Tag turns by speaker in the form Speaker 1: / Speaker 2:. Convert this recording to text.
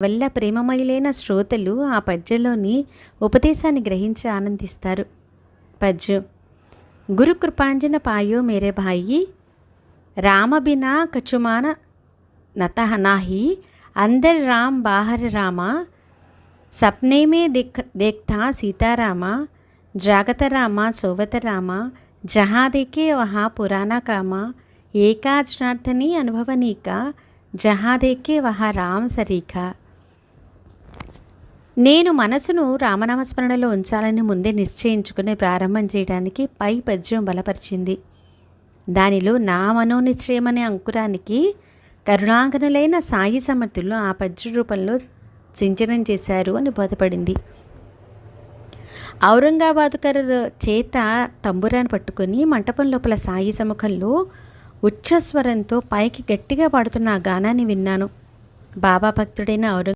Speaker 1: వల్ల ప్రేమమయులైన శ్రోతలు ఆ పద్యంలోని ఉపదేశాన్ని గ్రహించి ఆనందిస్తారు. పద్యం. గురు కృపాంజన పాయో మేరే భాయి, రామ బినా కచుమాన నతః నాహి, అందర్ రామ్ బాహర్ రామ, సప్నే మే దేఖ్తా సీతారామ, జాగత రామ సోవత రామ, జహా దేకే వహా పురాణ కామ, ఏకా జనార్దని అనుభవనీక, జహా దేకే వహా రామ సరీఖ. నేను మనసును రామనామస్మరణలో ఉంచాలని ముందే నిశ్చయించుకుని ప్రారంభం చేయడానికి పై పద్యం బలపరిచింది. దానిలో నా మనోనిశ్చయం అనే అంకురానికి కరుణాగనులైన సాయి సమర్థులు ఆ పద్య రూపంలో సించనం చేశారు అని బోధపడింది. ఔరంగాబాదుకర్ చేత తంబురాన్ని పట్టుకొని మంటపం లోపల సాయి సముఖంలో ఉచ్చస్వరంతో పైకి గట్టిగా పాడుతున్న ఆ గానాన్ని విన్నాను. బాబా భక్తుడైన